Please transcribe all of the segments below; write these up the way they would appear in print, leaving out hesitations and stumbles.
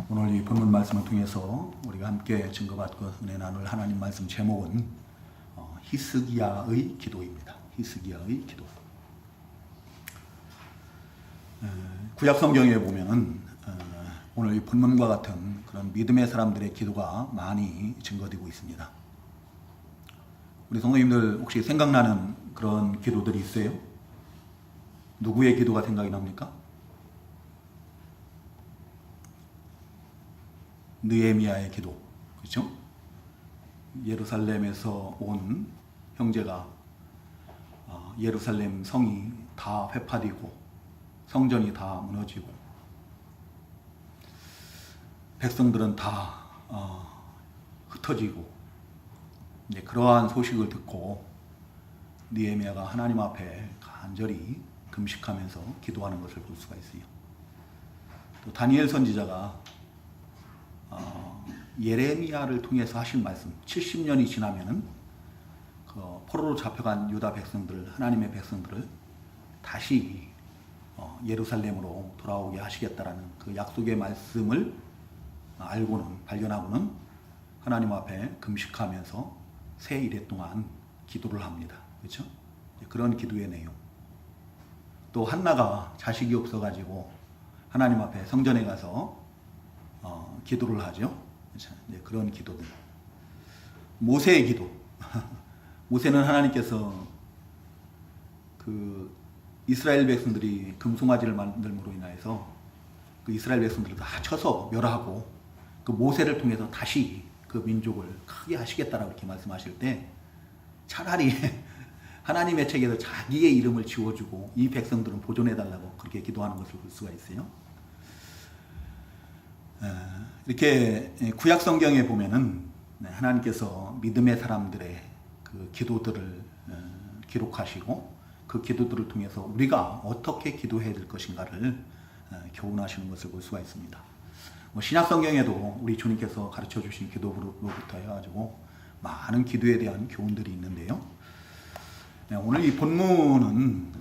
오늘 이 본문 말씀을 통해서 우리가 함께 증거받고 은혜 나눌 하나님 말씀 제목은 히스기야의 기도입니다. 히스기야의 기도. 구약 성경에 보면은 오늘 이 본문과 같은 그런 믿음의 사람들의 기도가 많이 증거되고 있습니다. 우리 성도님들 혹시 생각나는 그런 기도들이 있어요? 누구의 기도가 생각이 납니까? 느헤미야의 기도, 그렇죠? 예루살렘에서 온 형제가 예루살렘 성이 다 회파되고 성전이 다 무너지고 백성들은 다 흩어지고 이제 그러한 소식을 듣고 느헤미야가 하나님 앞에 간절히 금식하면서 기도하는 것을 볼 수가 있어요. 또 다니엘 선지자가 예레미야를 통해서 하신 말씀, 70년이 지나면은 그 포로로 잡혀간 유다 백성들, 하나님의 백성들을 다시 예루살렘으로 돌아오게 하시겠다라는 그 약속의 말씀을 알고는 발견하고는 하나님 앞에 금식하면서 새 이래 동안 기도를 합니다. 그렇죠? 그런 기도의 내용. 또 한나가 자식이 없어가지고 하나님 앞에 성전에 가서 기도를 하죠. 이제 그런 기도들. 모세의 기도. 모세는 하나님께서 그 이스라엘 백성들이 금송아지를 만들므로 인하여서 그 이스라엘 백성들을 다 쳐서 멸하고 그 모세를 통해서 다시 그 민족을 크게 하시겠다라고 이렇게 말씀하실 때 차라리 하나님의 책에서 자기의 이름을 지워주고 이 백성들은 보존해달라고 그렇게 기도하는 것을 볼 수가 있어요. 이렇게 구약 성경에 보면은 하나님께서 믿음의 사람들의 그 기도들을 기록하시고 그 기도들을 통해서 우리가 어떻게 기도해야 될 것인가를 교훈하시는 것을 볼 수가 있습니다. 신약 성경에도 우리 주님께서 가르쳐 주신 기도로부터 해가지고 많은 기도에 대한 교훈들이 있는데요. 오늘 이 본문은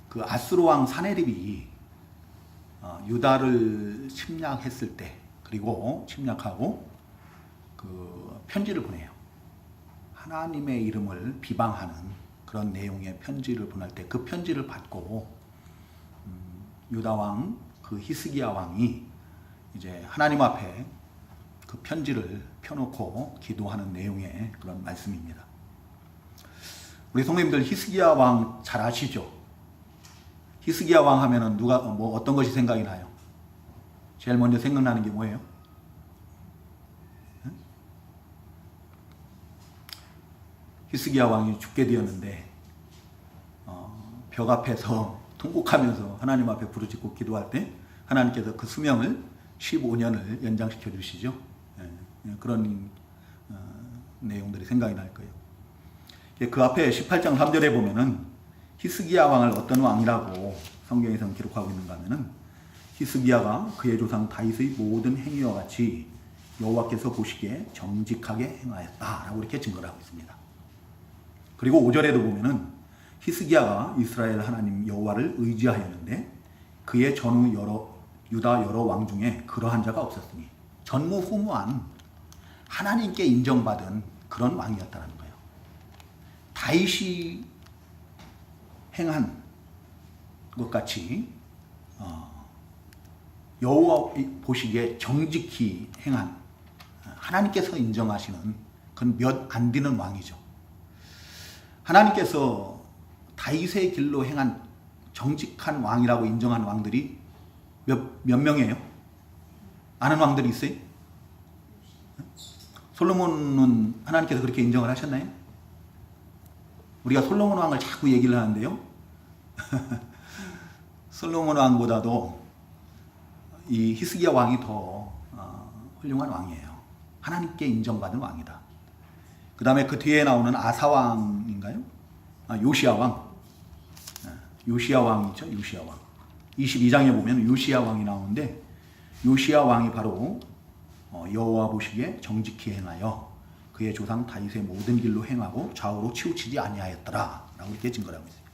그 아수르 왕 사네립이 유다를 침략했을 때, 그리고 침략하고 그 편지를 보내요. 하나님의 이름을 비방하는 그런 내용의 편지를 보낼 때 그 편지를 받고 유다 왕 그 히스기야 왕이 이제 하나님 앞에 그 편지를 펴놓고 기도하는 내용의 그런 말씀입니다. 우리 성도님들 히스기야 왕 잘 아시죠? 히스기야 왕 하면은 누가 어떤 것이 생각이 나요? 제일 먼저 생각나는 게 뭐예요? 히스기야 왕이 죽게 되었는데 벽 앞에서 통곡하면서 하나님 앞에 부르짖고 기도할 때 하나님께서 그 수명을 15년을 연장시켜 주시죠. 그런 내용들이 생각이 날 거예요. 그 앞에 18장 3절에 보면은 히스기야 왕을 어떤 왕이라고 성경에서는 기록하고 있는가 하면은 히스기야가 그의 조상 다윗의 모든 행위와 같이 여호와께서 보시기에 정직하게 행하였다라고 이렇게 증거를 하고 있습니다. 그리고 5절에도 보면은 히스기야가 이스라엘 하나님 여호와를 의지하였는데 그의 전후 유다 여러 왕 중에 그러한 자가 없었으니 전무후무한 하나님께 인정받은 그런 왕이었다는 거예요. 다윗이 행한 것 같이 여호와 보시기에 정직히 행한 하나님께서 인정하시는 그건 몇 안 되는 왕이죠. 하나님께서 다윗의 길로 행한 정직한 왕이라고 인정한 왕들이 몇 명이에요? 아는 왕들이 있어요? 솔로몬은 하나님께서 그렇게 인정을 하셨나요? 우리가 솔로몬 왕을 자꾸 얘기를 하는데요. 솔로몬 왕보다도 이 히스기야 왕이 더 훌륭한 왕이에요. 하나님께 인정받은 왕이다. 그 다음에 그 뒤에 나오는 아사 왕인가요? 요시야 왕. 요시야 왕이죠. 요시야 왕. 22장에 보면 요시야 왕이 나오는데 요시야 왕이 바로 여호와 보시기에 정직히 행하여 그의 조상 다윗의 모든 길로 행하고 좌우로 치우치지 아니하였더라 라고 이렇게 증거를 하고 있어요.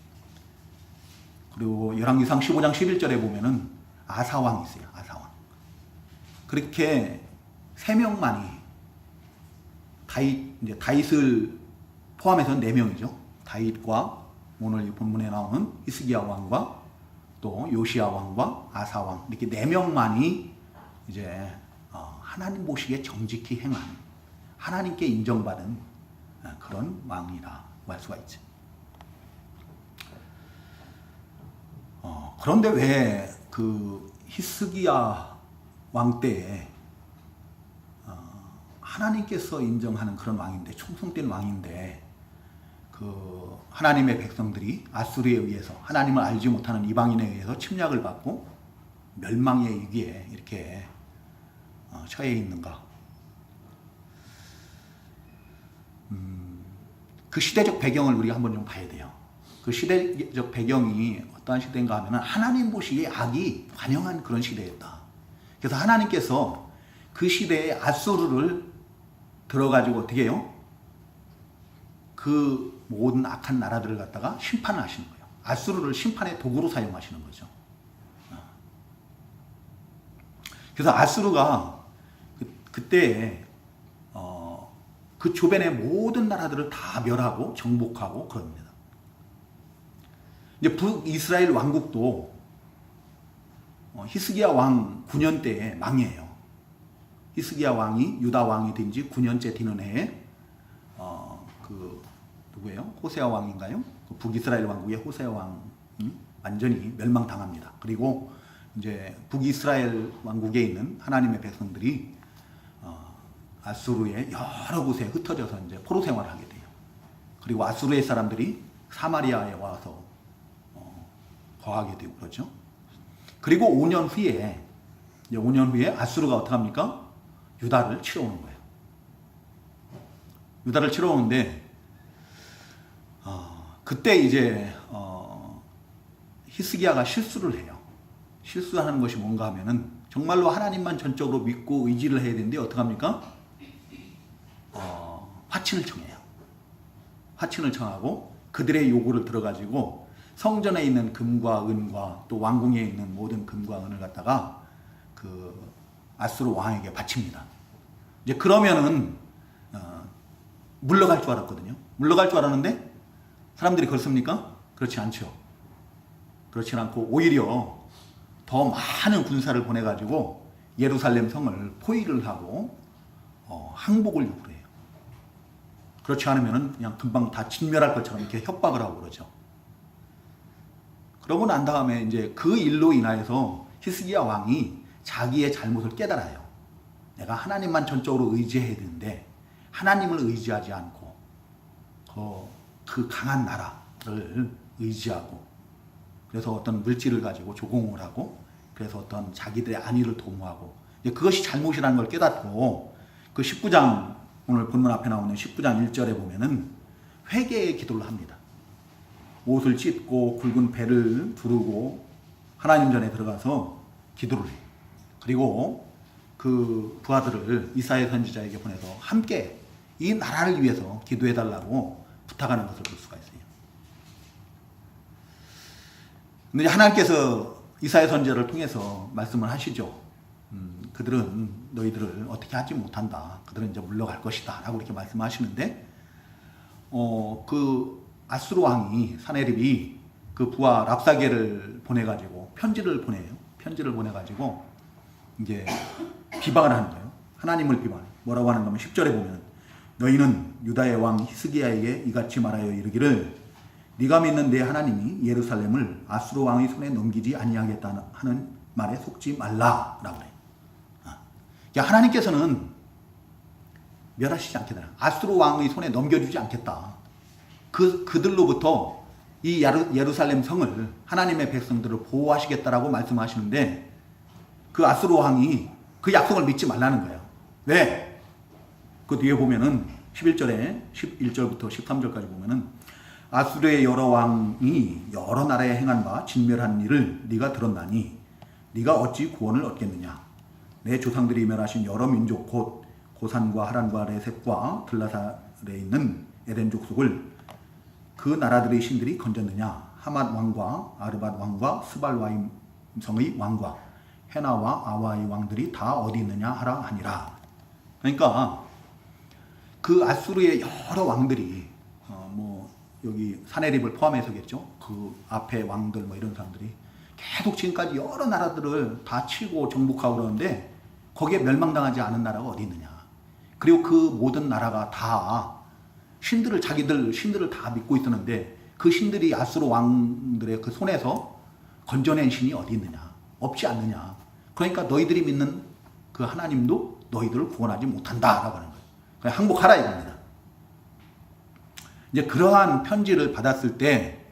그리고 열왕기상 15장 11절에 보면은 아사왕이 있어요. 아사왕. 그렇게 3명만이 이제 다윗을 포함해서 4명이죠. 다윗과 오늘 이 본문에 나오는 히스기야 왕과 또 요시야 왕과 아사 왕, 이렇게 4명만이 이제 하나님 보시기에 정직히 행한, 하나님께 인정받은 그런 왕이라고 할 수가 있죠. 그런데 왜 그 히스기야 왕 때에 하나님께서 인정하는 그런 왕인데, 총성된 왕인데, 그 하나님의 백성들이 아수르에 의해서, 하나님을 알지 못하는 이방인에 의해서 침략을 받고 멸망의 위기에 이렇게 처해 있는가? 그 시대적 배경을 우리가 한번 좀 봐야 돼요. 그 시대적 배경이 어떠한 시대인가 하면 하나님 보시기에 악이 관영한 그런 시대였다. 그래서 하나님께서 그 시대에 아수르를 들어가지고 어떻게 해요? 그 모든 악한 나라들을 갖다가 심판을 하시는 거예요. 아수르를 심판의 도구로 사용하시는 거죠. 그래서 아수르가 그때 그 주변의 모든 나라들을 다 멸하고 정복하고 그럽니다. 이제 북이스라엘 왕국도 히스기야 왕 9년 때에 망해요. 히스기야 왕이 유다 왕이 된 지 9년째 되는 해에 누구예요? 호세아 왕인가요? 그 북이스라엘 왕국의 호세아 왕이 완전히 멸망당합니다. 그리고 이제 북이스라엘 왕국에 있는 하나님의 백성들이 아수르의 여러 곳에 흩어져서 이제 포로 생활을 하게 돼요. 그리고 아수르의 사람들이 사마리아에 와서 거하게 되고 그렇죠. 그리고 5년 후에 아수르가 어떻게 합니까? 유다를 치러 오는 거예요. 유다를 치러 오는데 그때 이제 히스기야가 실수를 해요. 실수하는 것이 뭔가 하면은 정말로 하나님만 전적으로 믿고 의지를 해야 되는데 어떡합니까? 화친을 청해요. 화친을 청하고 그들의 요구를 들어가지고 성전에 있는 금과 은과 또 왕궁에 있는 모든 금과 은을 갖다가 그 아수르 왕에게 바칩니다. 이제 그러면은 물러갈 줄 알았거든요. 물러갈 줄 알았는데 사람들이 그렇습니까? 그렇지 않죠. 그렇지 않고 오히려 더 많은 군사를 보내가지고 예루살렘 성을 포위를 하고 항복을 요구를 해요. 그렇지 않으면 그냥 금방 다 진멸할 것처럼 이렇게 협박을 하고 그러죠. 그러고 난 다음에 이제 그 일로 인하여서 히스기야 왕이 자기의 잘못을 깨달아요. 내가 하나님만 전적으로 의지해야 되는데 하나님을 의지하지 않고 그 강한 나라를 의지하고 그래서 어떤 물질을 가지고 조공을 하고 그래서 어떤 자기들의 안위를 도모하고 그것이 잘못이라는 걸 깨닫고 그 19장 오늘 본문 앞에 나오는 19장 1절에 보면은 회개의 기도를 합니다. 옷을 찢고 굵은 배를 두르고 하나님 전에 들어가서 기도를 해요. 그리고 그 부하들을 이사야 선지자에게 보내서 함께 이 나라를 위해서 기도해달라고 부탁하는 것을 볼 수가 있어요. 근데 하나님께서 이사야 선지자를 통해서 말씀을 하시죠. 너희들을 어떻게 하지 못한다. 그들은 이제 물러갈 것이다. 라고 이렇게 말씀하시는데, 그 아수르 왕이 사네립이 그 부하 랍사게를 보내가지고 편지를 보내요. 편지를 보내가지고 이제 비방을 하는 거예요. 하나님을 비방해요. 뭐라고 하는가 하면 10절에 보면 너희는 유다의 왕 히스기야에게 이같이 말하여 이르기를 네가 믿는 내 하나님이 예루살렘을 아수르 왕의 손에 넘기지 아니하겠다 하는 말에 속지 말라라고 그래요. 하나님께서는 멸하시지 않겠다. 아수르 왕의 손에 넘겨주지 않겠다. 그들로부터 이 예루살렘 성을 하나님의 백성들을 보호하시겠다라고 말씀하시는데 그 아수르 왕이 그 약속을 믿지 말라는 거예요. 왜? 그 뒤에 보면은 11절에 11절부터 13절까지 보면은 아수르의 여러 왕이 여러 나라에 행한 바 진멸한 일을 네가 들었나니 네가 어찌 구원을 얻겠느냐? 내 조상들이 멸하신 여러 민족 곧 고산과 하란과 레셋과 들라살에 있는 에덴 족속을 그 나라들의 신들이 건졌느냐? 하맛 왕과 아르밧 왕과 스발와임 성의 왕과 헤나와 아와의 왕들이 다 어디 있느냐 하라 하니라. 그러니까 그 아수르의 여러 왕들이 뭐 여기 사네립을 포함해서겠죠. 그 앞에 왕들 뭐 이런 사람들이 계속 지금까지 여러 나라들을 다 치고 정복하고 그러는데 거기에 멸망당하지 않은 나라가 어디 있느냐. 그리고 그 모든 나라가 다 자기들 신들을 다 믿고 있었는데 그 신들이 아수르 왕들의 그 손에서 건져낸 신이 어디 있느냐. 없지 않느냐. 그러니까 너희들이 믿는 그 하나님도 너희들을 구원하지 못한다라고 하는 거예요. 그냥 항복하라 이겁니다. 이제 그러한 편지를 받았을 때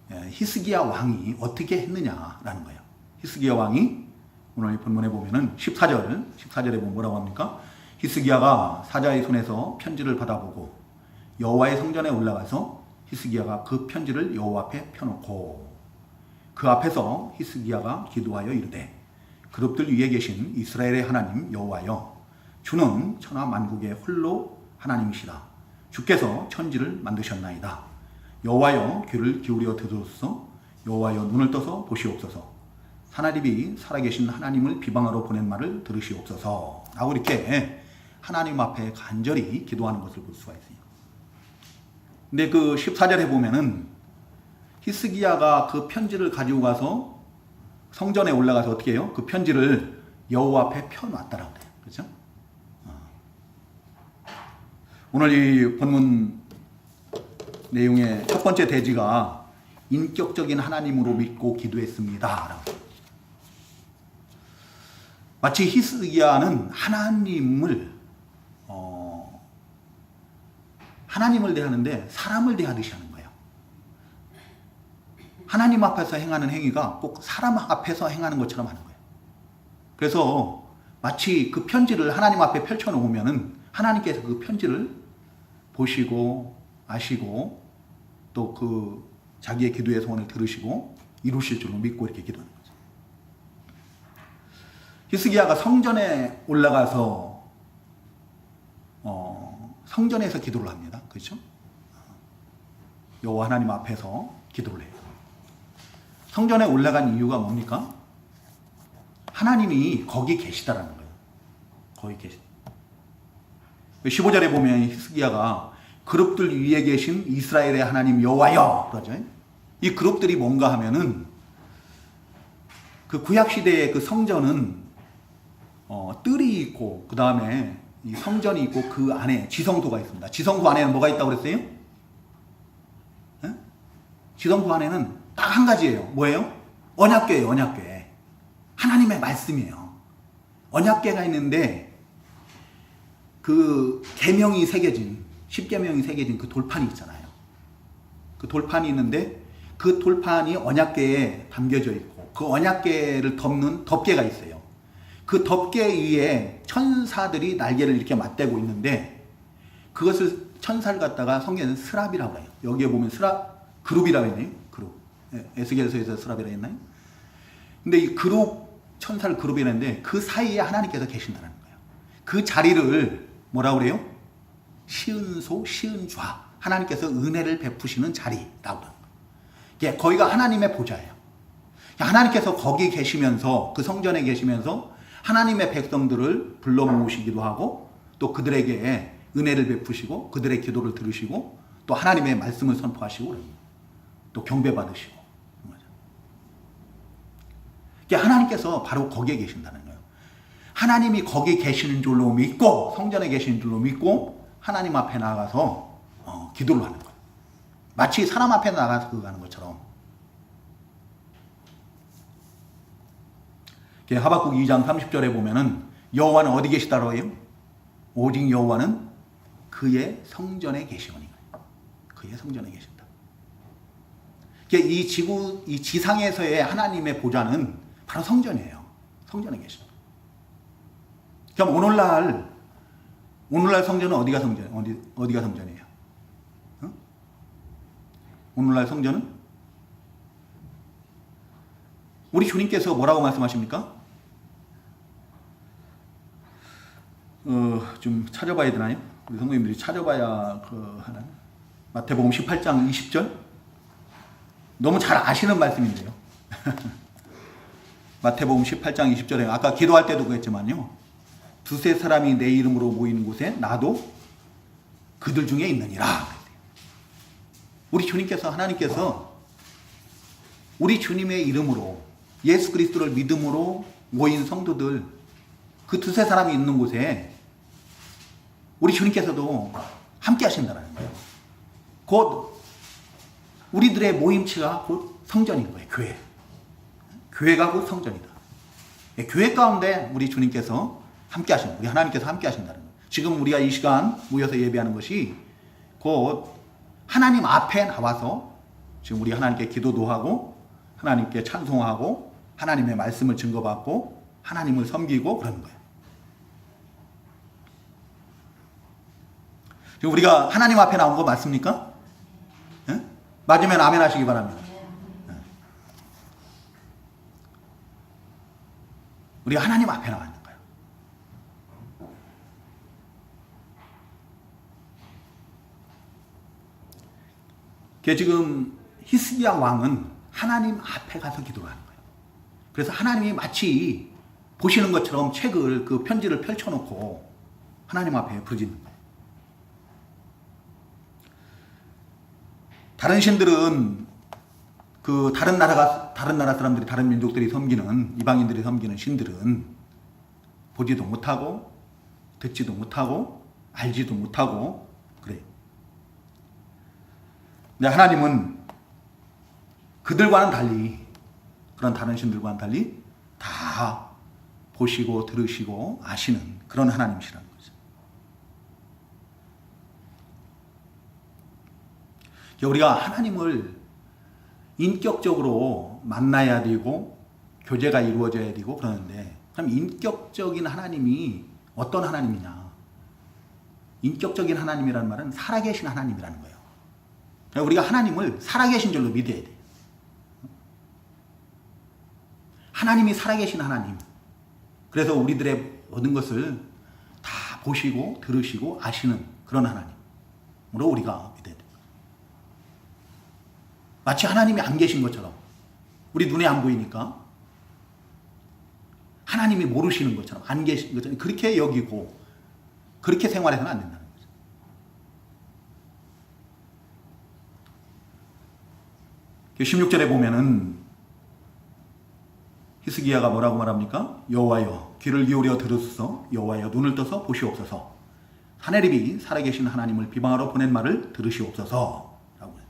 히스기야 왕이 어떻게 했느냐라는 거예요. 히스기야 왕이 오늘 본문에 보면은 14절에 보면 뭐라고 합니까? 히스기야가 사자의 손에서 편지를 받아보고 여호와의 성전에 올라가서 히스기야가 그 편지를 여호와 앞에 펴놓고 그 앞에서 히스기야가 기도하여 이르되 그룹들 위에 계신 이스라엘의 하나님 여호와여 주는 천하 만국의 홀로 하나님이시라. 주께서 천지를 만드셨나이다. 여호와여 귀를 기울여 들으소서. 여호와여 눈을 떠서 보시옵소서. 사나립이 살아계신 하나님을 비방하러 보낸 말을 들으시옵소서. 라고 이렇게 하나님 앞에 간절히 기도하는 것을 볼 수가 있어요. 근데 그 14절에 보면은 히스기야가 그 편지를 가지고 가서 성전에 올라가서 어떻게 해요? 그 편지를 여호와 앞에 펴놨다라고 그래요. 그렇죠? 오늘 이 본문 내용의 첫 번째 대지가 인격적인 하나님으로 믿고 기도했습니다. 마치 히스기야는 하나님을 대하는데 사람을 대하듯이 하는 거예요. 하나님 앞에서 행하는 행위가 꼭 사람 앞에서 행하는 것처럼 하는 거예요. 그래서 마치 그 편지를 하나님 앞에 펼쳐놓으면은 하나님께서 그 편지를 보시고 아시고 또 그 자기의 기도의 소원을 들으시고 이루실 줄로 믿고 이렇게 기도하는 거죠. 히스기야가 성전에 올라가서 성전에서 기도를 합니다. 그렇죠? 여호와 하나님 앞에서 기도를 해요. 성전에 올라간 이유가 뭡니까? 하나님이 거기 계시다라는 거예요. 거기 계시다. 15절에 보면 히스기야가 그룹들 위에 계신 이스라엘의 하나님 여호와여 그러죠. 이 그룹들이 뭔가 하면은 그 구약 시대의 그 성전은 뜰이 있고 그 다음에 이 성전이 있고 그 안에 지성소가 있습니다. 지성소 안에는 뭐가 있다고 그랬어요? 네? 지성소 안에는 딱 한 가지예요. 뭐예요? 언약궤예요. 언약궤. 하나님의 말씀이에요. 언약궤가 있는데 그 계명이 새겨진 10계명이 새겨진 그 돌판이 있잖아요. 그 돌판이 있는데 그 돌판이 언약궤에 담겨져 있고 그 언약궤를 덮는 덮개가 있어요. 그 덮개 위에 천사들이 날개를 이렇게 맞대고 있는데 그것을 천사를 갖다가 성경에는 스랍이라고 해요. 여기에 보면 스랍 그룹이라고 했네요. 그룹. 에스겔서에서 스랍이라고 했나요? 근데 이 그룹 천사를 그룹이라는데 그 사이에 하나님께서 계신다는 거예요. 그 자리를 뭐라고 그래요? 시은소 시은좌 하나님께서 은혜를 베푸시는 자리라고 하는 거예요. 거기가 하나님의 보좌예요. 하나님께서 거기 계시면서 그 성전에 계시면서 하나님의 백성들을 불러 모으시기도 하고 또 그들에게 은혜를 베푸시고 그들의 기도를 들으시고 또 하나님의 말씀을 선포하시고 또 경배받으시고 하나님께서 바로 거기에 계신다는 거예요. 하나님이 거기 계시는 줄로 믿고 성전에 계시는 줄로 믿고 하나님 앞에 나가서 기도를 하는 거예요. 마치 사람 앞에 나가서 그거 하는 것처럼. 하박국 2장 30절에 보면은 여호와는 어디 계시다고 해요? 오직 여호와는 그의 성전에 계시오니. 그의 성전에 계신다. 이 지상에서의 하나님의 보좌는 바로 성전이에요. 성전에 계신다. 그럼 오늘날 성전은 어디가 성전이에요? 어? 오늘날 성전은 우리 주님께서 뭐라고 말씀하십니까? 좀 찾아봐야 되나요? 우리 성도님들이 찾아봐야 하나요? 마태복음 18장 20절 너무 잘 아시는 말씀인데요. 마태복음 18장 20절에 아까 기도할 때도 그랬지만요. 두세 사람이 내 이름으로 모이는 곳에 나도 그들 중에 있느니라. 우리 주님께서 하나님께서 우리 주님의 이름으로 예수 그리스도를 믿음으로 모인 성도들 그 두세 사람이 있는 곳에 우리 주님께서도 함께 하신다는 거예요. 곧 우리들의 모임치가 곧 성전인 거예요. 교회. 교회가 곧 성전이다. 교회 가운데 우리 주님께서 함께 하신다. 우리 하나님께서 함께 하신다는 거예요. 지금 우리가 이 시간 모여서 예배하는 것이 곧 하나님 앞에 나와서 지금 우리 하나님께 기도도 하고 하나님께 찬송하고 하나님의 말씀을 증거받고 하나님을 섬기고 그러는 거예요. 지금 우리가 하나님 앞에 나온 거 맞습니까? 예? 맞으면 아멘 하시기 바랍니다. 예. 우리가 하나님 앞에 나와 있는 거예요. 지금 히스기야 왕은 하나님 앞에 가서 기도를 하는 거예요. 그래서 하나님이 마치 보시는 것처럼 책을 그 편지를 펼쳐놓고 하나님 앞에 부르짖는 거예요. 다른 신들은 그 다른 나라 사람들이 다른 민족들이 섬기는 이방인들이 섬기는 신들은 보지도 못하고 듣지도 못하고 알지도 못하고 그래요. 근데 하나님은 그들과는 달리 그런 다른 신들과는 달리 다 보시고 들으시고 아시는 그런 하나님이시라는 거죠. 우리가 하나님을 인격적으로 만나야 되고 교제가 이루어져야 되고 그러는데 그럼 인격적인 하나님이 어떤 하나님이냐? 인격적인 하나님이라는 말은 살아계신 하나님이라는 거예요. 우리가 하나님을 살아계신 줄로 믿어야 돼요. 하나님이 살아계신 하나님. 그래서 우리들의 모든 것을 다 보시고 들으시고 아시는 그런 하나님으로 우리가 믿어야 돼요. 마치 하나님이 안 계신 것처럼 우리 눈에 안 보이니까 하나님이 모르시는 것처럼 안 계신 것처럼 그렇게 여기고 그렇게 생활해서는 안 된다는 거죠. 그 16절에 보면은 히스기야가 뭐라고 말합니까? 여호와여 귀를 기울여 들으소서 여호와여 눈을 떠서 보시옵소서 하네립이 살아계신 하나님을 비방하러 보낸 말을 들으시옵소서 라고 해요.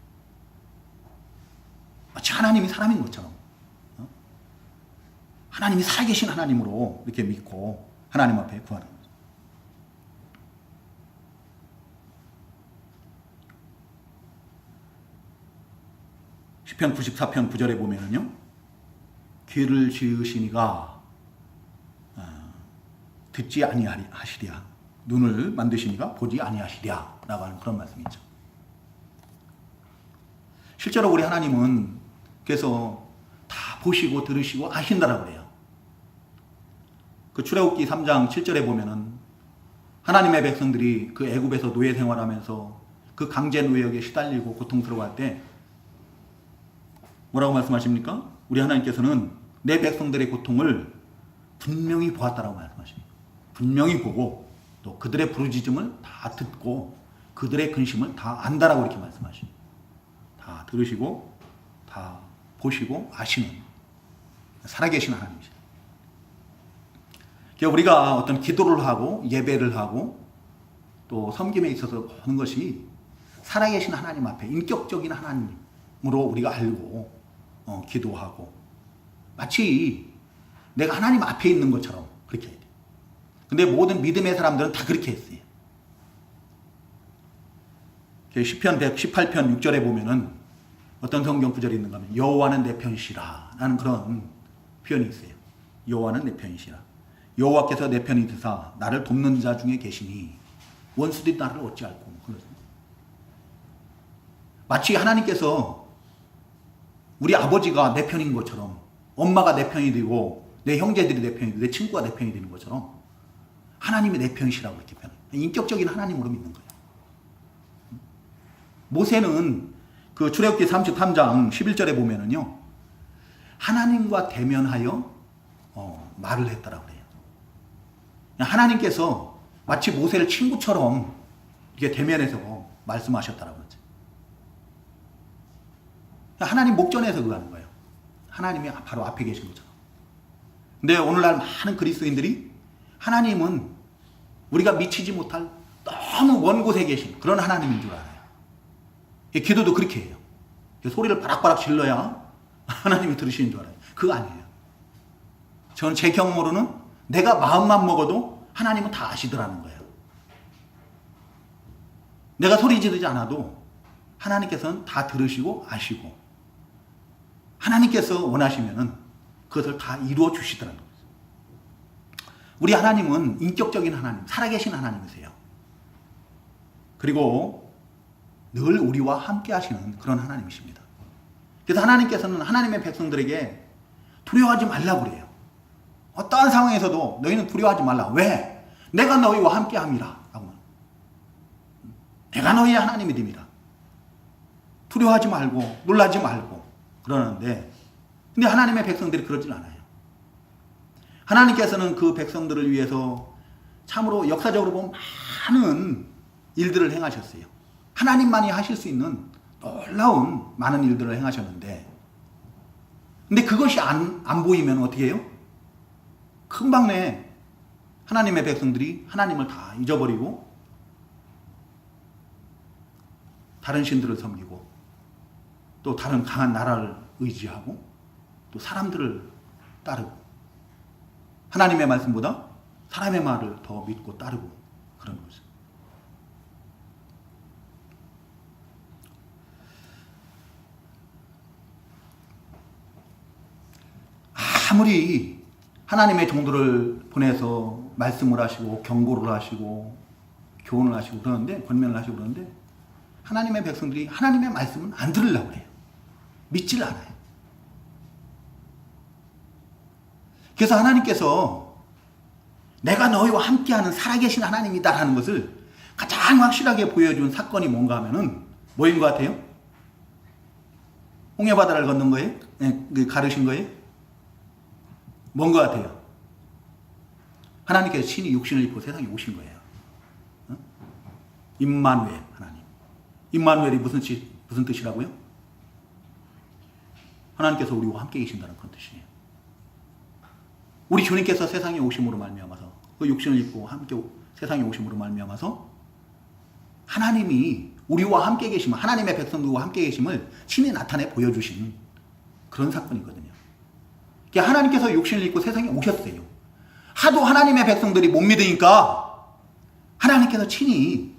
마치 하나님이 사람인 것처럼 하나님이 살아계신 하나님으로 이렇게 믿고 하나님 앞에 구하는 거죠. 시편 94편 9절에 보면은요 귀를 지으시니가 듣지 아니하시랴 눈을 만드시니가 보지 아니하시랴 라고 하는 그런 말씀이 있죠. 실제로 우리 하나님은 그래서 다 보시고 들으시고 아신다라고 그래요. 그 출애굽기 3장 7절에 보면은 하나님의 백성들이 그 애굽에서 노예 생활하면서 그 강제 노역에 시달리고 고통스러워할 때 뭐라고 말씀하십니까? 우리 하나님께서는 내 백성들의 고통을 분명히 보았다라고 말씀하십니다. 분명히 보고 또 그들의 부르짖음을 다 듣고 그들의 근심을 다 안다라고 이렇게 말씀하십니다. 다 들으시고 다 보시고 아시는 살아계신 하나님이시죠. 우리가 어떤 기도를 하고 예배를 하고 또 섬김에 있어서 하는 것이 살아계신 하나님 앞에 인격적인 하나님으로 우리가 알고 기도하고 마치 내가 하나님 앞에 있는 것처럼 그렇게 해야 돼. 근데 모든 믿음의 사람들은 다 그렇게 했어요. 시편 118편 6절에 보면은 어떤 성경 구절이 있는가 하면 여호와는 내 편이시라 라는 그런 표현이 있어요. 여호와는 내 편이시라. 여호와께서 내 편이 되사 나를 돕는 자 중에 계시니 원수들이 나를 어찌할꼬. 마치 하나님께서 우리 아버지가 내 편인 것처럼 엄마가 내 편이 되고 내 형제들이 내 편이 되고 내 친구가 내 편이 되는 것처럼 하나님이 내 편이시라고 이렇게 표현해요. 인격적인 하나님으로 믿는 거예요. 모세는 그 출애굽기 33장 11절에 보면은요 하나님과 대면하여 말을 했다라고 그래요. 하나님께서 마치 모세를 친구처럼 이게 대면해서 말씀하셨다라고 그러죠. 하나님 목전에서 그거 하는 거예요. 하나님이 바로 앞에 계신 것처럼. 근데 오늘날 많은 그리스도인들이 하나님은 우리가 미치지 못할 너무 먼 곳에 계신 그런 하나님인 줄 알아요. 기도도 그렇게 해요. 소리를 바락바락 질러야 하나님이 들으시는 줄 알아요. 그거 아니에요. 저는 제 경험으로는 내가 마음만 먹어도 하나님은 다 아시더라는 거예요. 내가 소리 지르지 않아도 하나님께서는 다 들으시고 아시고 하나님께서 원하시면은 그것을 다 이루어 주시더라는 거예요. 우리 하나님은 인격적인 하나님, 살아계신 하나님이세요. 그리고 늘 우리와 함께 하시는 그런 하나님이십니다. 그래서 하나님께서는 하나님의 백성들에게 두려워하지 말라고 그래요. 어떠한 상황에서도 너희는 두려워하지 말라. 왜? 내가 너희와 함께 함이라. 내가 너희의 하나님이 됩니다. 두려워하지 말고 놀라지 말고 그러는데 근데 하나님의 백성들이 그러질 않아요. 하나님께서는 그 백성들을 위해서 참으로 역사적으로 보면 많은 일들을 행하셨어요. 하나님만이 하실 수 있는 놀라운 많은 일들을 행하셨는데 근데 그것이 안 보이면 어떻게 해요? 금방 내 하나님의 백성들이 하나님을 다 잊어버리고 다른 신들을 섬기고 또 다른 강한 나라를 의지하고 또 사람들을 따르고 하나님의 말씀보다 사람의 말을 더 믿고 따르고 그런 거죠. 아무리 하나님의 종들을 보내서 말씀을 하시고 경고를 하시고 교훈을 하시고 그러는데 권면을 하시고 그러는데 하나님의 백성들이 하나님의 말씀은 안 들으려고 해요. 믿질 않아요. 그래서 하나님께서 내가 너희와 함께하는 살아계신 하나님이다라는 것을 가장 확실하게 보여준 사건이 뭔가 하면은 뭐인 것 같아요? 홍해바다를 건넌 거예요? 네, 가르신 거예요? 뭔 것 같아요? 하나님께서 친히 육신을 입고 세상에 오신 거예요. 임마누엘 하나님. 임마누엘이 무슨 뜻이라고요? 하나님께서 우리와 함께 계신다는 그런 뜻이에요. 우리 주님께서 세상에 오심으로 말미암아서 그 육신을 입고 함께 세상에 오심으로 말미암아서 하나님이 우리와 함께 계심을 하나님의 백성들과 함께 계심을 친히 나타내 보여주신 그런 사건이거든요. 하나님께서 육신을 입고 세상에 오셨어요. 하도 하나님의 백성들이 못 믿으니까 하나님께서 친히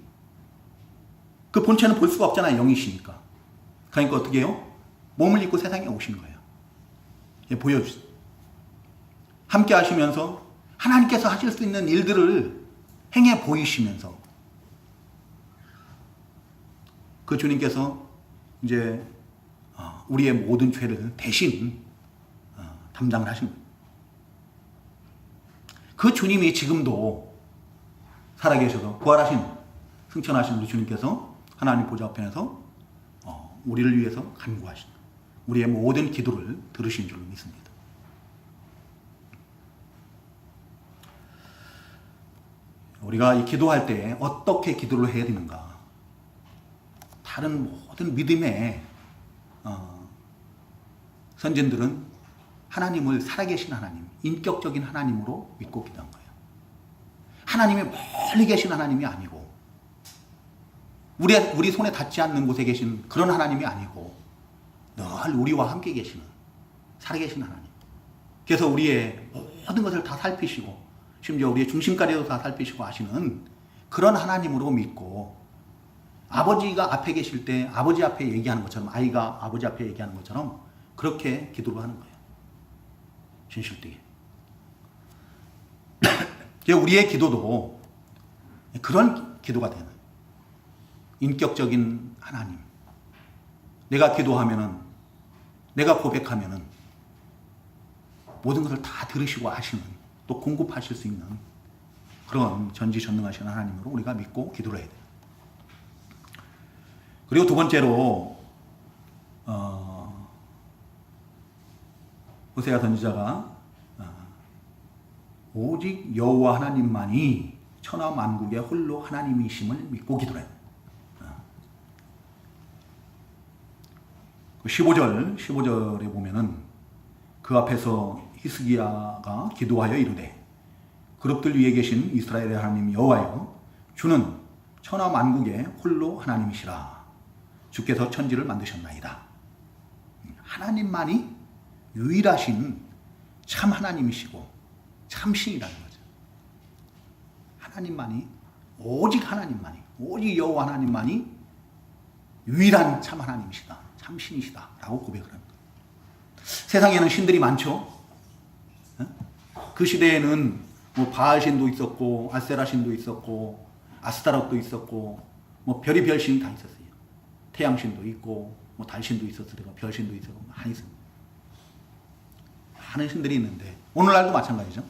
그 본체는 볼 수가 없잖아요. 영이시니까. 그러니까 어떻게 해요? 몸을 입고 세상에 오신 거예요. 보여주세요. 함께 하시면서 하나님께서 하실 수 있는 일들을 행해 보이시면서 그 주님께서 이제 우리의 모든 죄를 대신 담당을 하신 거예요. 그 주님이 지금도 살아계셔서 부활하신 승천하신 우리 주님께서 하나님 보좌 앞에서 우리를 위해서 간구하신 우리의 모든 기도를 들으신 줄로 믿습니다. 우리가 이 기도할 때 어떻게 기도를 해야 되는가? 다른 모든 믿음의 선진들은 하나님을 살아계신 하나님, 인격적인 하나님으로 믿고 기도한 거예요. 하나님이 멀리 계신 하나님이 아니고 우리 손에 닿지 않는 곳에 계신 그런 하나님이 아니고 늘 우리와 함께 계시는 살아계신 하나님. 그래서 우리의 모든 것을 다 살피시고 심지어 우리의 중심까지도 다 살피시고 하시는 그런 하나님으로 믿고 아버지가 앞에 계실 때 아버지 앞에 얘기하는 것처럼 아이가 아버지 앞에 얘기하는 것처럼 그렇게 기도를 하는 거예요. 진실되게. 우리의 기도도 그런 기도가 되는 인격적인 하나님. 내가 기도하면은 내가 고백하면은 모든 것을 다 들으시고 아시는 또 공급하실 수 있는 그런 전지전능하신 하나님으로 우리가 믿고 기도를 해야 돼요. 그리고 두 번째로 호세아 선지자가 오직 여호와 하나님만이 천하 만국의 홀로 하나님이심을 믿고 기도해. 15절에 보면은 그 앞에서 히스기야가 기도하여 이르되 그룹들 위에 계신 이스라엘의 하나님 여호와여 주는 천하 만국의 홀로 하나님이시라. 주께서 천지를 만드셨나이다. 하나님만이 유일하신 참 하나님이시고 참 신이라는 거죠. 하나님만이 오직 하나님만이 오직 여호와 하나님만이 유일한 참 하나님이시다. 참 신이시다 라고 고백을 합니다. 세상에는 신들이 많죠. 그 시대에는 뭐 바알신도 있었고 아세라신도 있었고 아스타롯도 있었고 뭐 별의별 신이 다 있었어요. 태양신도 있고 뭐 달신도 있었으니까 별신도 있었고 많이 있습니다. 많은 신들이 있는데 오늘날도 마찬가지죠.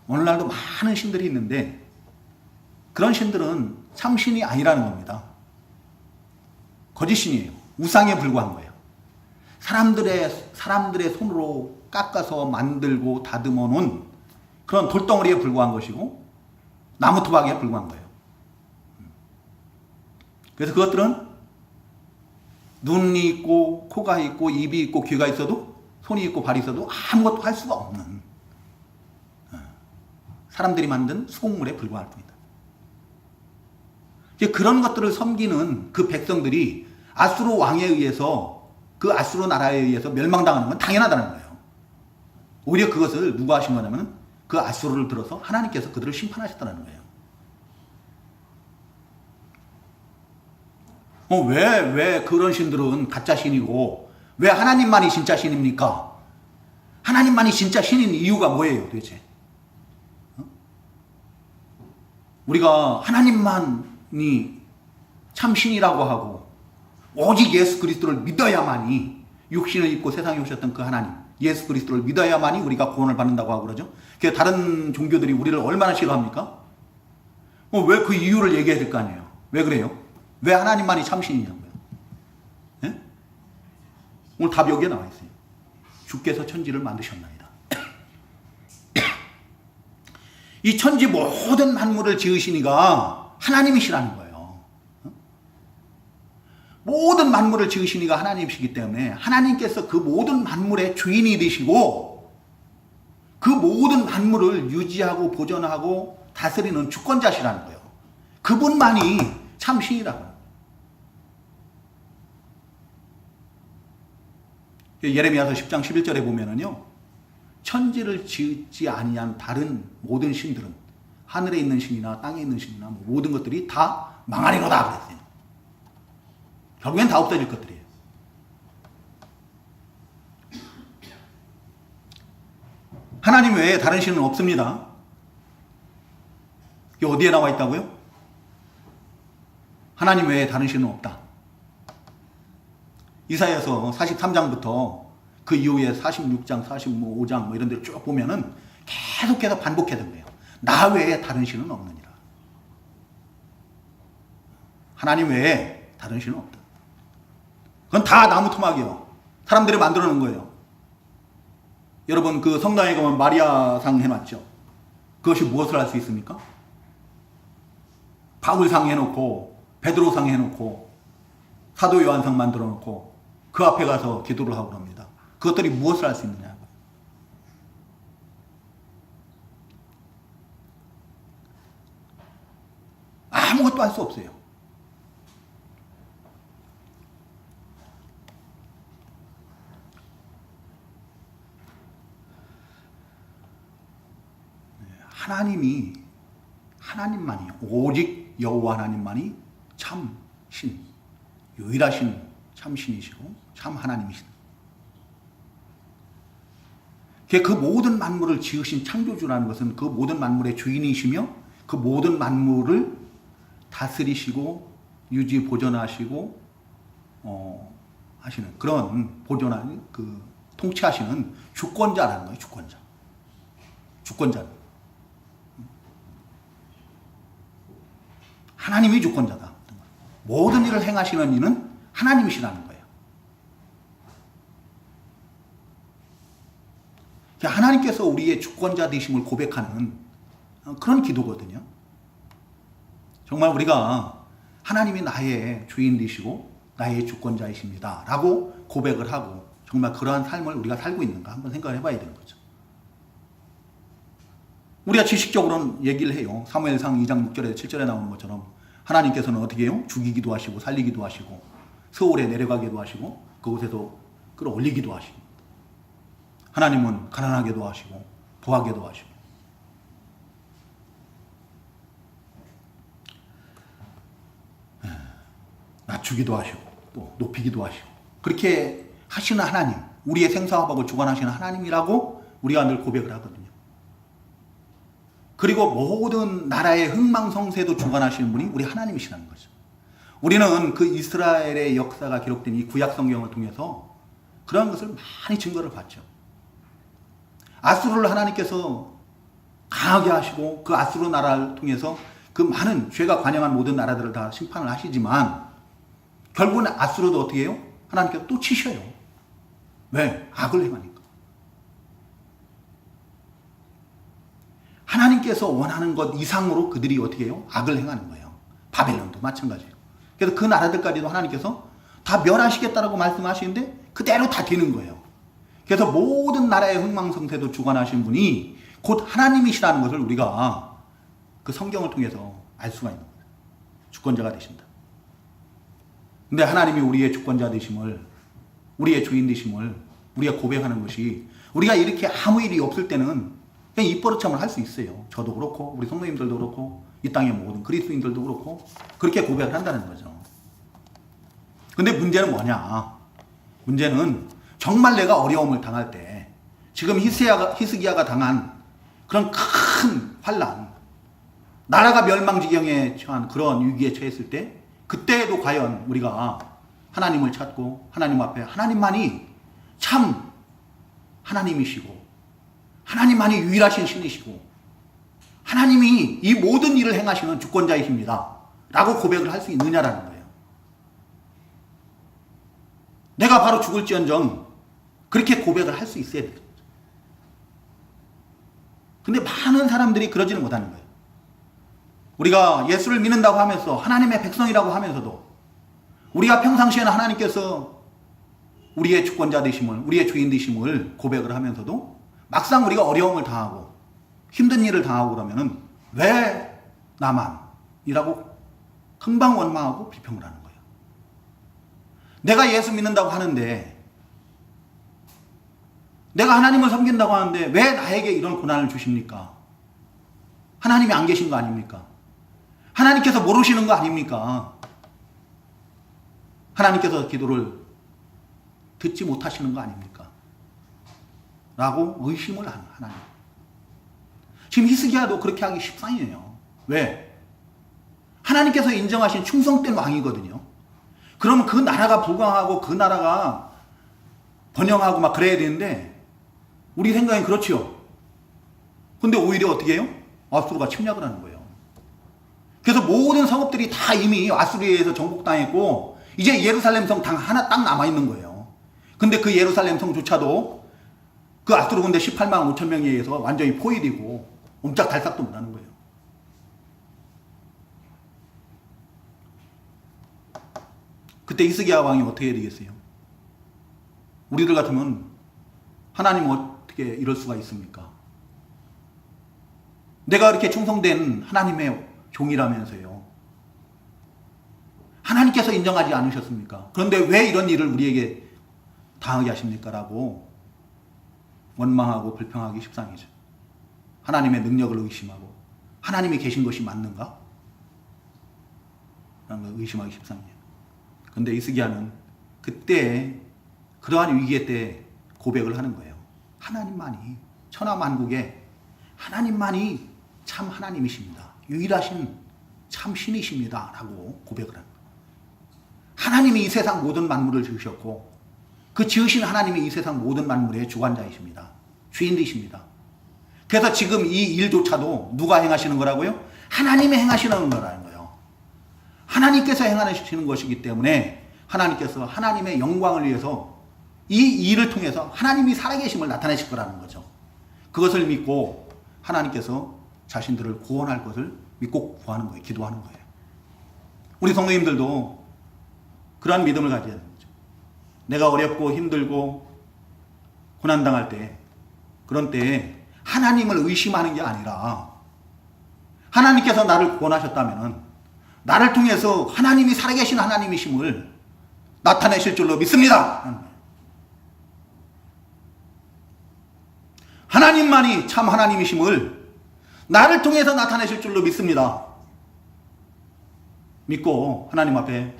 오늘날도 많은 신들이 있는데 그런 신들은 참신이 아니라는 겁니다. 거짓신이에요. 우상에 불과한 거예요. 사람들의 손으로 깎아서 만들고 다듬어 놓은 그런 돌덩어리에 불과한 것이고 나무 토막에 불과한 거예요. 그래서 그것들은 눈이 있고 코가 있고 입이 있고 귀가 있어도 손이 있고 발이 있어도 아무것도 할 수가 없는 사람들이 만든 수공물에 불과할 뿐이다. 그런 것들을 섬기는 그 백성들이 아수르 왕에 의해서 그 아수르 나라에 의해서 멸망당하는 건 당연하다는 거예요. 오히려 그것을 누가 하신 거냐면 그 아수르를 들어서 하나님께서 그들을 심판하셨다는 거예요. 왜 그런 신들은 가짜 신이고 왜 하나님만이 진짜 신입니까? 하나님만이 진짜 신인 이유가 뭐예요 도대체? 우리가 하나님만이 참 신이라고 하고 오직 예수 그리스도를 믿어야만이 육신을 입고 세상에 오셨던 그 하나님 예수 그리스도를 믿어야만이 우리가 구원을 받는다고 하고 그러죠. 그래서 다른 종교들이 우리를 얼마나 싫어합니까? 왜 그 이유를 얘기해야 될 거 아니에요. 왜 그래요? 왜 하나님만이 참신이냐고요. 네? 오늘 답이 여기에 나와 있어요. 주께서 천지를 만드셨나이다. 이 천지 모든 만물을 지으시니가 하나님이시라는 거예요. 모든 만물을 지으시니가 하나님이시기 때문에 하나님께서 그 모든 만물의 주인이 되시고 그 모든 만물을 유지하고 보존하고 다스리는 주권자시라는 거예요. 그분만이 참 신이라고. 예레미야서 10장 11절에 보면은요. 천지를 지지 아니한 다른 모든 신들은 하늘에 있는 신이나 땅에 있는 신이나 뭐 모든 것들이 다 망하리로다 그랬어요. 결국엔 다 없어질 것들이에요. 하나님 외에 다른 신은 없습니다. 이게 어디에 나와 있다고요? 하나님 외에 다른 신은 없다. 이사야서 43장부터 그 이후에 46장, 45장 뭐 이런 데를 쭉 보면은 계속해서 반복했던 거예요. 나 외에 다른 신은 없느니라. 하나님 외에 다른 신은 없다. 그건 다 나무 토막이요. 사람들이 만들어 놓은 거예요. 여러분 그 성당에 가면 마리아상 해놨죠. 그것이 무엇을 할 수 있습니까? 바울상 해놓고 베드로상 해놓고 사도 요한상 만들어 놓고 그 앞에 가서 기도를 하고 그럽니다. 그것들이 무엇을 할 수 있느냐. 아무것도 할 수 없어요. 하나님만이 오직 여호와 하나님만이 참 신, 유일하신 참 신이시고 참 하나님이시다. 그 모든 만물을 지으신 창조주라는 것은 그 모든 만물의 주인이시며 그 모든 만물을 다스리시고 유지 보존하시고 하시는 그런 보존하는 그 통치하시는 주권자라는 거예요. 주권자. 하나님이 주권자다. 모든 일을 행하시는 이는 하나님이시라는 거예요. 하나님께서 우리의 주권자 되심을 고백하는 그런 기도거든요. 정말 우리가 하나님이 나의 주인 되시고 나의 주권자이십니다 라고 고백을 하고 정말 그러한 삶을 우리가 살고 있는가 한번 생각을 해봐야 되는 거죠. 우리가 지식적으로는 얘기를 해요. 사무엘상 2장 6절에서 7절에 나오는 것처럼 하나님께서는 어떻게 해요? 죽이기도 하시고 살리기도 하시고 서울에 내려가기도 하시고 그곳에서 끌어올리기도 하시고 하나님은 가난하게도 하시고 부하게도 하시고 낮추기도 하시고 또 높이기도 하시고 그렇게 하시는 하나님, 우리의 생사화복을 주관하시는 하나님이라고 우리가 늘 고백을 하거든요. 그리고 모든 나라의 흥망성쇠도 주관하시는 분이 우리 하나님이시라는 거죠. 우리는 그 이스라엘의 역사가 기록된 이 구약 성경을 통해서 그런 것을 많이 증거를 봤죠. 아수르를 하나님께서 강하게 하시고 그 아수르 나라를 통해서 그 많은 죄가 관영한 모든 나라들을 다 심판을 하시지만 결국은 아수르도 어떻게 해요? 하나님께서 또 치셔요. 왜? 악을 행하니까. 하나님께서 원하는 것 이상으로 그들이 어떻게 해요? 악을 행하는 거예요. 바벨론도 마찬가지예요. 그래서 그 나라들까지도 하나님께서 다 멸하시겠다라고 말씀하시는데 그대로 다 되는 거예요. 그래서 모든 나라의 흥망성쇠도 주관하신 분이 곧 하나님이시라는 것을 우리가 그 성경을 통해서 알 수가 있는 거예요. 주권자가 되신다. 근데 하나님이 우리의 주권자 되심을, 우리의 주인 되심을 우리가 고백하는 것이 우리가 이렇게 아무 일이 없을 때는 그냥 입버릇처럼 할 수 있어요. 저도 그렇고 우리 성도님들도 그렇고 이 땅의 모든 그리스도인들도 그렇고 그렇게 고백을 한다는 거죠. 근데 문제는 뭐냐? 문제는 정말 내가 어려움을 당할 때 지금 히스기야가 당한 그런 큰 환난, 나라가 멸망지경에 처한 그런 위기에 처했을 때 그때에도 과연 우리가 하나님을 찾고 하나님 앞에 하나님만이 참 하나님이시고 하나님만이 유일하신 신이시고 하나님이 이 모든 일을 행하시는 주권자이십니다 라고 고백을 할 수 있느냐라는 거예요. 내가 바로 죽을지언정 그렇게 고백을 할 수 있어야 돼요. 근데 많은 사람들이 그러지는 못하는 거예요. 우리가 예수를 믿는다고 하면서 하나님의 백성이라고 하면서도 우리가 평상시에는 하나님께서 우리의 주권자 되심을, 우리의 주인 되심을 고백을 하면서도 막상 우리가 어려움을 당하고 힘든 일을 당하고 그러면은 왜 나만? 이라고 금방 원망하고 비평을 하는 거예요. 내가 예수 믿는다고 하는데 내가 하나님을 섬긴다고 하는데 왜 나에게 이런 고난을 주십니까? 하나님이 안 계신 거 아닙니까? 하나님께서 모르시는 거 아닙니까? 하나님께서 기도를 듣지 못하시는 거 아닙니까? 라고 의심을 하는 하나님. 지금 히스기야도 그렇게 하기 십상이에요. 왜? 하나님께서 인정하신 충성된 왕이거든요. 그러면 그 나라가 불광하고 그 나라가 번영하고 막 그래야 되는데 우리 생각엔 그렇지요. 근데 오히려 어떻게 해요? 아수르가 침략을 하는 거예요. 그래서 모든 성읍들이 다 이미 아수르에 의해서 정복당했고 이제 예루살렘 성 당 하나 딱 남아있는 거예요. 근데 그 예루살렘 성조차도 그 아수르 군대 18만 5천 명에 의해서 완전히 포위되고 옴짝달싹도 못하는 거예요. 그때 히스기야 왕이 어떻게 해야 되겠어요? 우리들 같으면 하나님 어떻게 이럴 수가 있습니까? 내가 이렇게 충성된 하나님의 종이라면서요. 하나님께서 인정하지 않으셨습니까? 그런데 왜 이런 일을 우리에게 당하게 하십니까? 라고 원망하고 불평하기 십상이죠. 하나님의 능력을 의심하고 하나님이 계신 것이 맞는가? 라는 걸 의심하기 십상이에요. 그런데 히스기야는 그때 그러한 위기의 때 고백을 하는 거예요. 하나님만이 천하만국에 하나님만이 참 하나님이십니다. 유일하신 참 신이십니다. 라고 고백을 합니다. 하나님이 이 세상 모든 만물을 지으셨고 그 지으신 하나님이 이 세상 모든 만물의 주관자이십니다. 주인이십니다. 그래서 지금 이 일조차도 누가 행하시는 거라고요? 하나님이 행하시는 거라는 거예요. 하나님께서 행하시는 것이기 때문에 하나님께서 하나님의 영광을 위해서 이 일을 통해서 하나님이 살아계심을 나타내실 거라는 거죠. 그것을 믿고 하나님께서 자신들을 구원할 것을 믿고 구하는 거예요. 기도하는 거예요. 우리 성도님들도 그러한 믿음을 가져야 되는 거죠. 내가 어렵고 힘들고 고난당할 때, 그런 때에 하나님을 의심하는 게 아니라 하나님께서 나를 구원하셨다면 나를 통해서 하나님이 살아계신 하나님이심을 나타내실 줄로 믿습니다. 하나님만이 참 하나님이심을 나를 통해서 나타내실 줄로 믿습니다. 믿고 하나님 앞에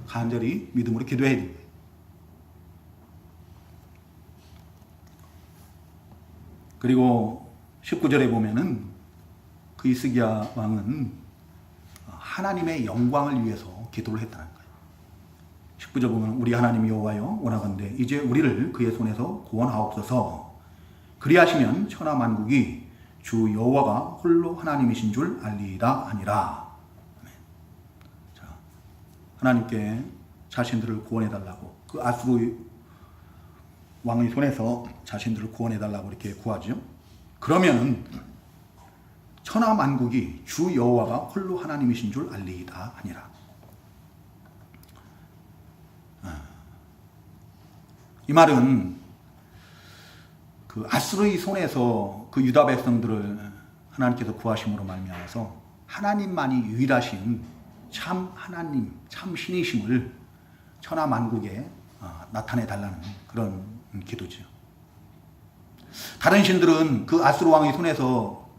간절히 믿음으로 기도해야 됩니다. 그리고 19절에 보면은 그 히스기야 왕은 하나님의 영광을 위해서 기도를 했다는 거예요. 19절 보면 우리 하나님 여호와여 원하건대 이제 우리를 그의 손에서 구원하옵소서. 그리하시면 천하 만국이 주 여호와가 홀로 하나님이신 줄 알리이다 하니라. 자, 하나님께 자신들을 구원해달라고, 그 아수르 왕의 손에서 자신들을 구원해달라고 이렇게 구하죠. 그러면은 천하 만국이 주 여호와가 홀로 하나님이신 줄 알리이다 하니라. 이 말은 그 아수르의 손에서 그 유다 백성들을 하나님께서 구하심으로 말미암아서 하나님만이 유일하신 참 하나님, 참 신이심을 천하 만국에 나타내 달라는 그런 기도죠. 다른 신들은 그 아수르 왕의 손에서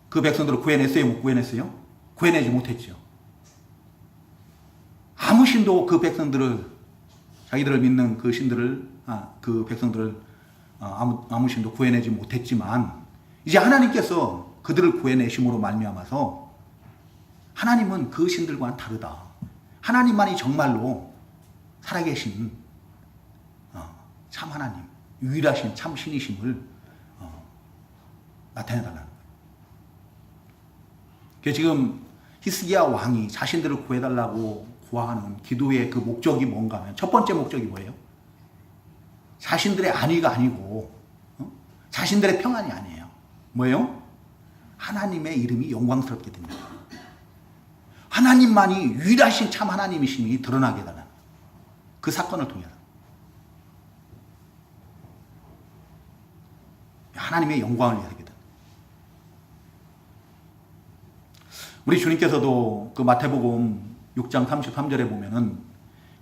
그 백성들을 구해냈어요? 못 구해냈어요? 구해내지 못했죠. 아무 신도 그 백성들을, 자기들을 믿는 그 신들을, 그 백성들을 아무 신도 구해내지 못했지만 이제 하나님께서 그들을 구해내심으로 말미암아서 하나님은 그 신들과는 다르다. 하나님만이 정말로 살아계신 참 하나님, 유일하신 참 신이심을 나타내달라는 거예요. 지금 히스기야 왕이 자신들을 구해달라고 구하는 기도의 그 목적이 뭔가 하면 첫 번째 목적이 뭐예요? 자신들의 안위가 아니고 자신들의 평안이 아니에요. 뭐예요? 하나님의 이름이 영광스럽게 됩니다. 하나님만이 유일하신 참 하나님이심이 드러나게 해달라는 그 사건을 통해서 하나님의 영광을 위해서 기도. 우리 주님께서도 그 마태복음 6장 33절에 보면은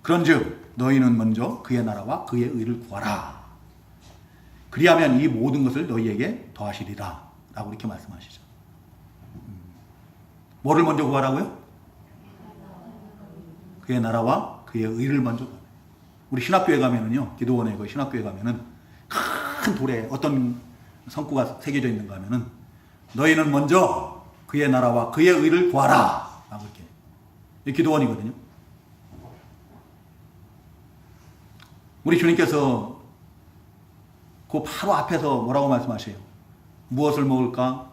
그런즉 너희는 먼저 그의 나라와 그의 의를 구하라. 그리하면 이 모든 것을 너희에게 더하시리라. 라고 이렇게 말씀하시죠. 뭐를 먼저 구하라고요? 그의 나라와 그의 의를 먼저 구하라. 우리 신학교에 가면은요, 기도원에 그 신학교에 가면은 큰 돌에 어떤 성구가 새겨져 있는가 하면은 너희는 먼저 그의 나라와 그의 의를 구하라. 라고 이렇게 기도원이거든요. 우리 주님께서 그 바로 앞에서 뭐라고 말씀하세요? 무엇을 먹을까?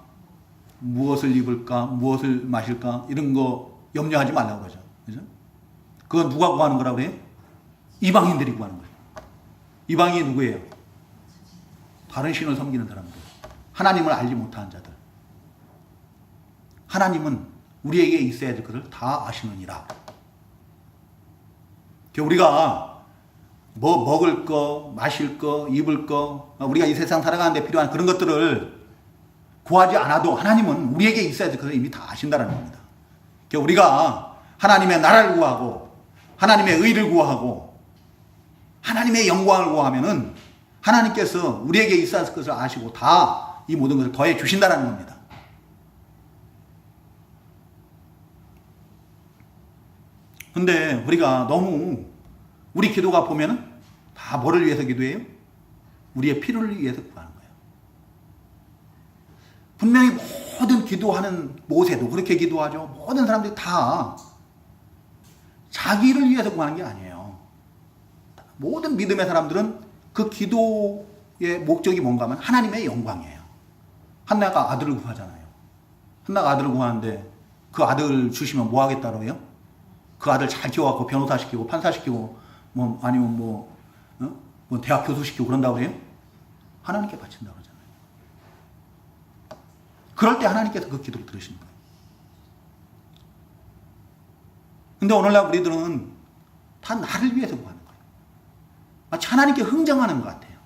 무엇을 입을까? 무엇을 마실까? 이런 거 염려하지 말라고 그러죠. 그죠? 그건 누가 구하는 거라고 그래요? 이방인들이 구하는 거예요. 이방인이 누구예요? 다른 신을 섬기는 사람들. 하나님을 알지 못한 자들. 하나님은 우리에게 있어야 될 것을 다 아시느니라. 우리가 뭐 먹을 거, 마실 거, 입을 거, 우리가 이 세상 살아가는데 필요한 그런 것들을 구하지 않아도 하나님은 우리에게 있어야 될 것을 이미 다 아신다는 겁니다. 우리가 하나님의 나라를 구하고 하나님의 의를 구하고 하나님의 영광을 구하면은 하나님께서 우리에게 있어야 할 것을 아시고 다 이 모든 것을 더해 주신다는 겁니다. 근데 우리가 너무 우리 기도가 보면은 다 뭐를 위해서 기도해요? 우리의 필요를 위해서 구하는 거예요. 분명히 모든 기도하는 모세도 그렇게 기도하죠. 모든 사람들이 다 자기를 위해서 구하는 게 아니에요. 모든 믿음의 사람들은 그 기도의 목적이 뭔가 하면 하나님의 영광이에요. 한나가 아들을 구하잖아요. 한나가 아들을 구하는데 그 아들 주시면 뭐 하겠다고 해요? 그 아들 잘 키워갖고 변호사 시키고 판사 시키고 뭐 아니면 뭐 대학 교수 시키고 그런다고 그래요? 하나님께 바친다고 그러잖아요. 그럴 때 하나님께서 그 기도를 들으시는 거예요. 근데 오늘날 우리들은 다 나를 위해서 구하는 거예요. 마치 하나님께 흥정하는 것 같아요.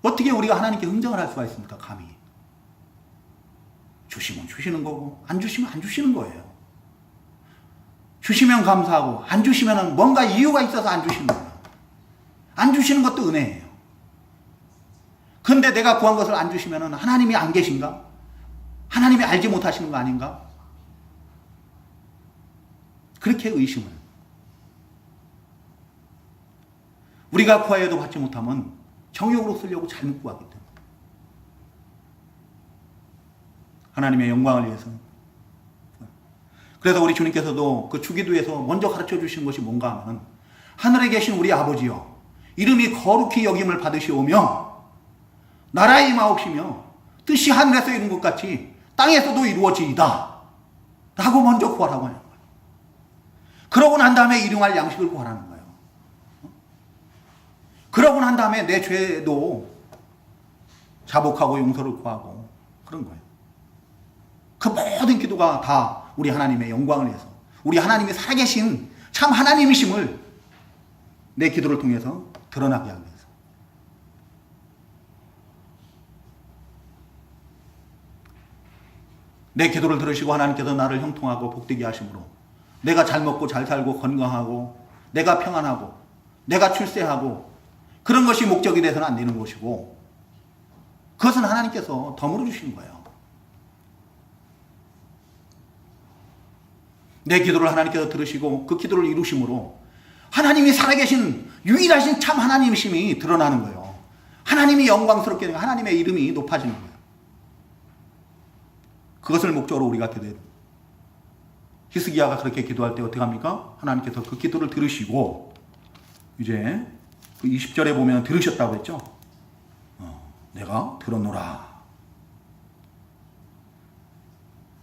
어떻게 우리가 하나님께 흥정을 할 수가 있습니까? 감히. 주시면 주시는 거고 안 주시면 안 주시는 거예요. 주시면 감사하고 안 주시면 뭔가 이유가 있어서 안 주시는 거예요. 안 주시는 것도 은혜예요. 근데 내가 구한 것을 안 주시면 하나님이 안 계신가? 하나님이 알지 못하시는 거 아닌가? 그렇게 의심을. 우리가 구하여도 받지 못하면 정욕으로 쓰려고 잘못 구하기 때문에. 하나님의 영광을 위해서. 그래서 우리 주님께서도 그 주기도에서 먼저 가르쳐 주신 것이 뭔가 하면 하늘에 계신 우리 아버지여 이름이 거룩히 여김을 받으시오며 나라의 임하옵시며 뜻이 하늘에서 이룬 것 같이 땅에서도 이루어지이다 라고 먼저 구하라고 하는 거예요. 그러고 난 다음에 일용할 양식을 구하라는 거예요. 그러고 난 다음에 내 죄도 자복하고 용서를 구하고 그런 거예요. 그 모든 기도가 다 우리 하나님의 영광을 위해서 우리 하나님이 살아계신 참 하나님이심을 내 기도를 통해서 드러나게 하기 위해서. 내 기도를 들으시고 하나님께서 나를 형통하고 복되게 하심으로 내가 잘 먹고 잘 살고 건강하고 내가 평안하고 내가 출세하고 그런 것이 목적이 돼서는 안 되는 것이고 그것은 하나님께서 덤으로 주시는 거예요. 내 기도를 하나님께서 들으시고 그 기도를 이루심으로 하나님이 살아계신 유일하신 참 하나님이심이 드러나는 거예요. 하나님이 영광스럽게 되는 하나님의 이름이 높아지는 거예요. 그것을 목적으로 우리가 기도해요. 히스기야가 그렇게 기도할 때 어떻게 합니까? 하나님께서 그 기도를 들으시고 이제 그 20절에 보면 들으셨다고 했죠. 내가 들었노라.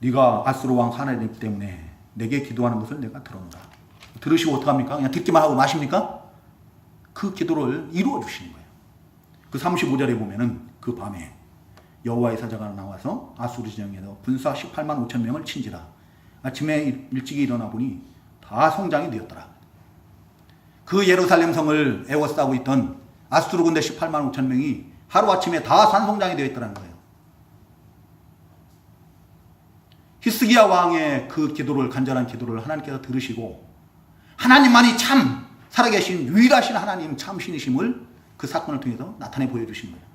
네가 아수르 왕 하나님 때문에 내게 기도하는 것을 내가 들었노라. 들으시고 어떻게 합니까? 그냥 듣기만 하고 마십니까? 그 기도를 이루어 주시는 거예요. 그 35절에 보면은 그 밤에 여호와의 사자가 나와서 아수르 지령에서 군사 18만 5천 명을 친지라. 아침에 일찍이 일어나 보니 다 성장이 되었더라. 그 예루살렘 성을 에워싸고 있던 아수르 군대 18만 5천 명이 하루아침에 다 산성장이 되어 있더라는 거예요. 히스기야 왕의 그 기도를, 간절한 기도를 하나님께서 들으시고 하나님만이 참 살아계신 유일하신 하나님 참 신이심을 그 사건을 통해서 나타내 보여주신 거예요.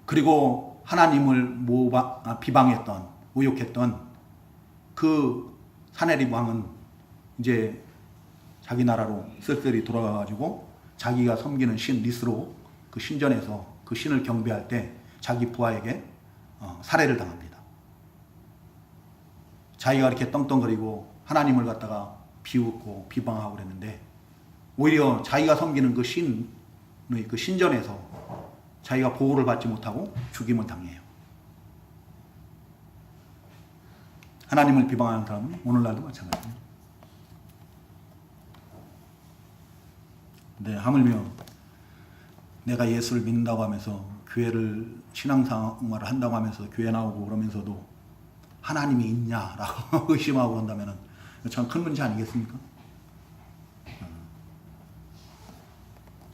그리고 하나님을 비방했던, 모욕했던 그 사네립 왕은 이제 자기 나라로 쓸쓸히 돌아가가지고 자기가 섬기는 신 니스로 그 신전에서 그 신을 경배할 때 자기 부하에게 살해를 당합니다. 자기가 이렇게 떵떵거리고 하나님을 갖다가 비웃고 비방하고 그랬는데 오히려 자기가 섬기는 그 신의 그 신전에서 자기가 보호를 받지 못하고 죽임을 당해요. 하나님을 비방하는 사람은 오늘날도 마찬가지입니다. 네, 하물며 내가 예수를 믿는다고 하면서 교회를 신앙생활을 한다고 하면서 교회 나오고 그러면서도 하나님이 있냐라고 의심하고 한다면 참 큰 문제 아니겠습니까?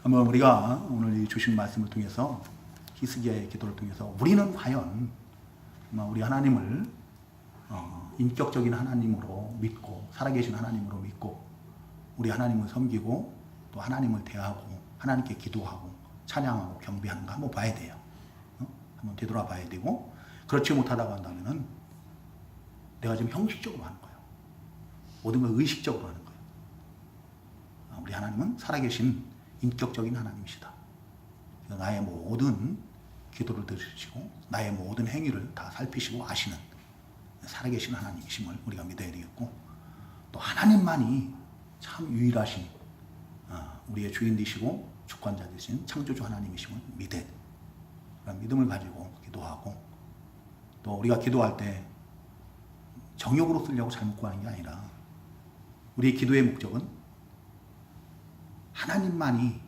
한번 우리가 오늘 이 주신 말씀을 통해서 히스기야의 기도를 통해서 우리는 과연 우리 하나님을 인격적인 하나님으로 믿고 살아계신 하나님으로 믿고 우리 하나님을 섬기고 또 하나님을 대하고 하나님께 기도하고 찬양하고 경배하는가 한번 봐야 돼요. 한번 되돌아 봐야 되고 그렇지 못하다고 한다면은 내가 지금 형식적으로 하는 거예요. 모든 걸 의식적으로 하는 거예요. 우리 하나님은 살아계신 인격적인 하나님이시다. 나의 모든 기도를 들으시고 나의 모든 행위를 다 살피시고 아시는 살아계신 하나님이심을 우리가 믿어야 되겠고 또 하나님만이 참 유일하신 우리의 주인 되시고 주권자 되신 창조주 하나님이심을 믿을 그런 믿음을 가지고 기도하고 또 우리가 기도할 때 정욕으로 쓰려고 잘못 구하는 게 아니라 우리의 기도의 목적은 하나님만이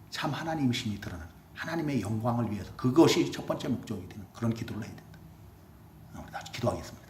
참 하나님이심이 드러나는 거예요. 하나님의 영광을 위해서 그것이 첫 번째 목적이 되는 그런 기도를 해야 된다. 우리 다 기도하겠습니다.